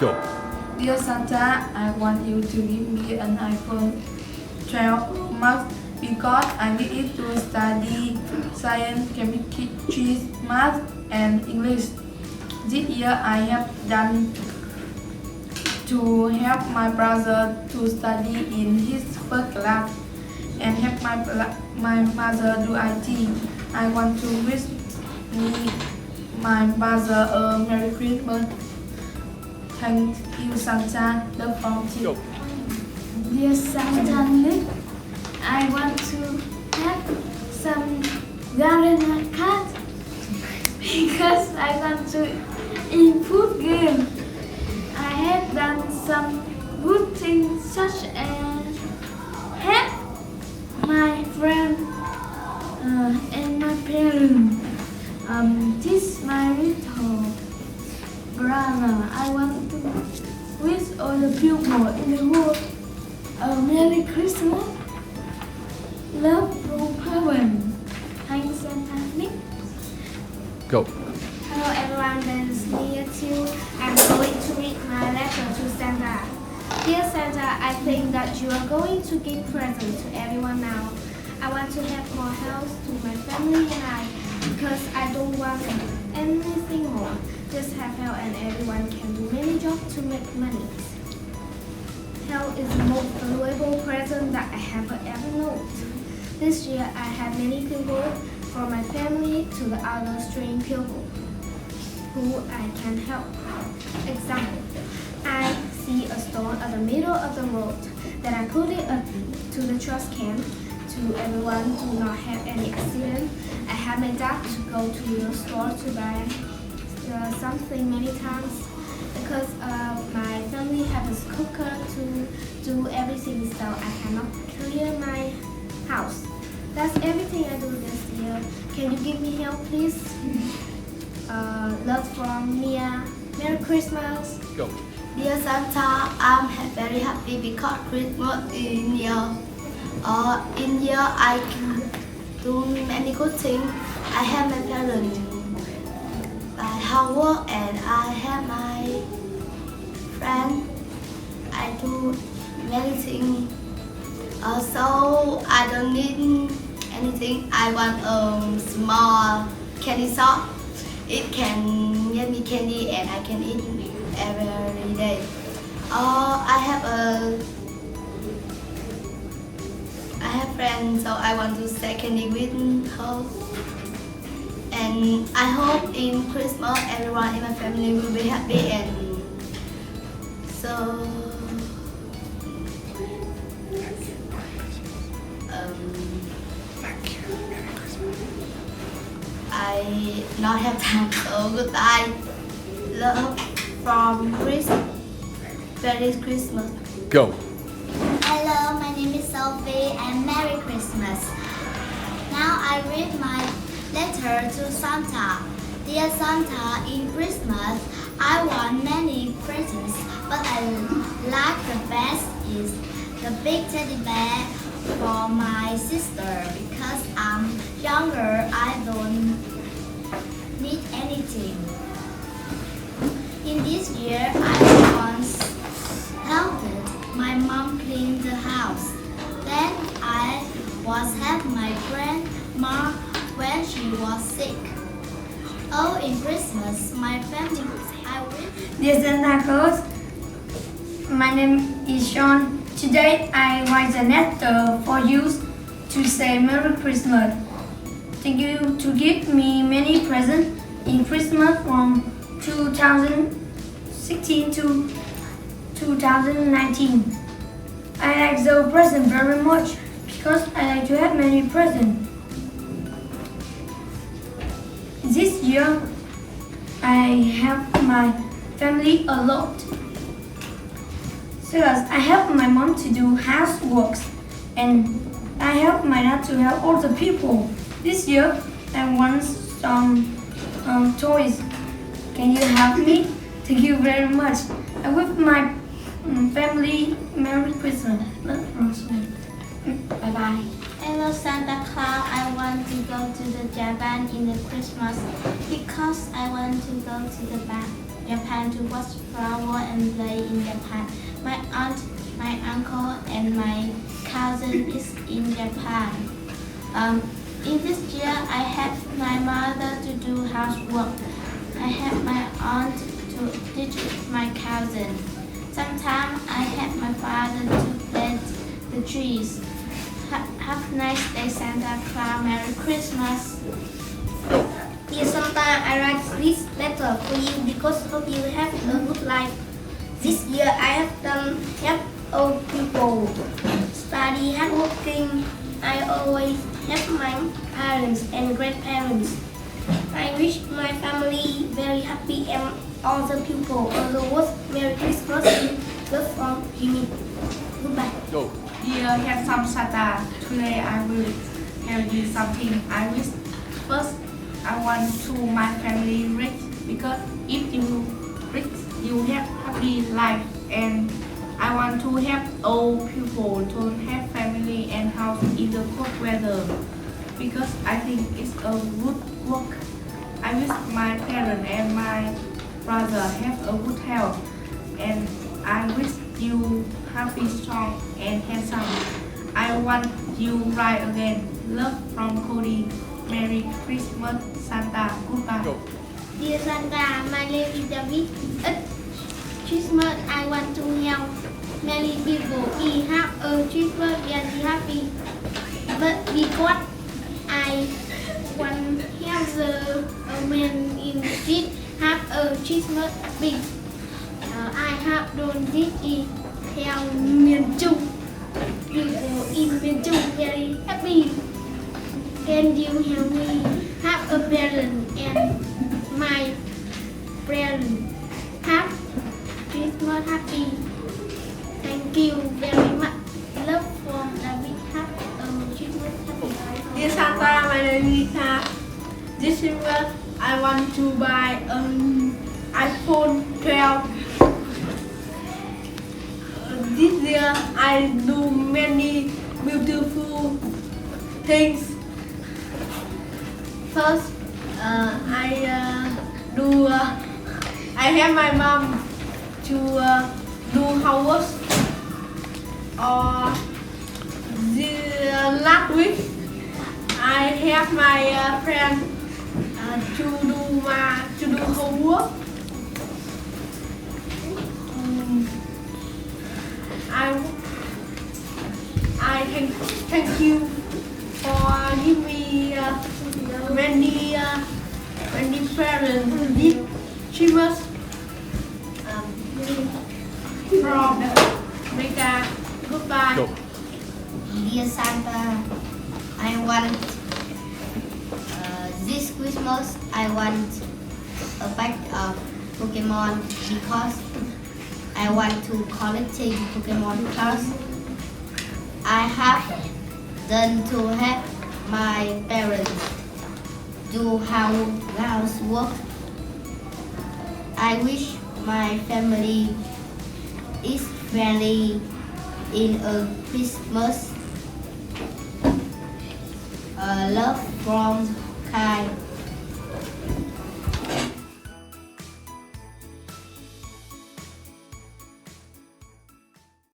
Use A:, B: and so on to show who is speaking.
A: Go.
B: Dear Santa, I want you to give me an iPhone 12 Max because I need it to study science, chemistry, math, and English. This year I have done to help my brother to study in his first class and help my mother do IT. I want to wish my mother a Merry Christmas. Thank you, Santa. Love from you.
C: Dear Santa, I want to have some garden cards because I want to improve game. I have done some good things such as help my friend and my parents. Teach my little brother. I want to wish all the people in the world a Merry Christmas. Love from heaven. Thanks, Santa Nick.
A: Go.
D: Hello everyone, this is Nia too. I'm going to read my letter to Santa. Dear Santa, I think that you are going to give presents to everyone now. I want to have more health to my family and I, because I don't want anything more. Just have health and everyone can do many jobs to make money. Health is the most valuable present that I have ever known. This year I have many people from my family to the other strange people who I can help. Example, I see a stone at the middle of the road, then I put it to the trash can. To everyone do not have any accident. I have my dad to go to the store to buy something many times because my family has a cooker to do everything, so I cannot clear my house. That's everything I do this year. Can you give me help, please? Love from Mia. Merry Christmas.
A: Go.
C: Dear Santa, I'm very happy because Christmas in here. In here I can do many good things. I have my parents, I have work, and I have my friend. I do many things. So I don't need anything. I want a small candy shop. It can get me candy and I can eat every day. I have friends, so I want to share candy with her. And I hope in Christmas everyone in my family will be happy, and so I not have time, so goodbye. Love from Chris. Merry Christmas.
A: Go.
E: Hello, my name is Sophie and Merry Christmas. Now I read my letter to Santa. Dear Santa, in Christmas I want many presents, but I like the best is the big teddy bear for my sister because I'm younger. I don't need anything. In this year I once helped my mom clean the house. Then I was help my grandma when she was sick. Oh, in Christmas, my family, I wish.
B: Dear Santa Claus, my name is Sean. Today I write a letter for you to say Merry Christmas. Thank you to give me many presents in Christmas from 2016 to 2019. I like the present very much because I like to have many presents. This year, I help my family a lot. So I help my mom to do housework and I help my dad to help all the people. This year, I want some toys. Can you help me? Thank you very much. I wish my family Merry Christmas. Bye bye.
E: Hello Santa Claus, I want to go to the Japan in the Christmas because I want to go to the Japan to watch flower and play in Japan. My aunt, my uncle, and my cousin is in Japan. In this year, I have my mother to do housework. I have my aunt to teach my cousin. Sometimes I have my father to plant the trees. Have a nice day, Santa Claus. Merry Christmas.
D: Dear Santa, I write this letter for you because hope you have a good life. This year I have done help old people, study hardworking. I always help my parents and grandparents. I wish my family very happy and all the people of the world Merry Christmas and love from Jimmy. Goodbye.
A: Go.
B: Dear handsome Santa, today I will tell you something. I wish first I want to my family rich because if you rich, you have happy life, and I want to help old people to have family and house in the cold weather because I think it's a good work. I wish my parents and my brother have a good health, and I wish you happy, strong, and handsome. I want you right again. Love from Cody. Merry Christmas, Santa. Goodbye.
A: Go.
D: Dear Santa, my name is David. At Christmas, I want to help many people. We have a Christmas very happy. But because I want to help the man in the street have a Christmas big. I have done this in theo miền Trung. People in miền Trung very happy. Can you help me have a parent and my parent have Christmas happy? Thank you very much. Love from David. Have a Christmas happy.
B: Dear Santa, my name is Lisa. This year I want to buy an iPhone 12. This year I do many beautiful things. First, I have my mom to do house. Or last week, I have my friend to do homework. I thank you for giving me many parents this Chrsitmas from America. Goodbye.
A: Go.
E: Dear Santa, I want this Christmas I want a pack of Pokemon because I want to collecting Pokemon cards. I have done to help my parents do housework. I wish my family is friendly in a Christmas. Love from Kai.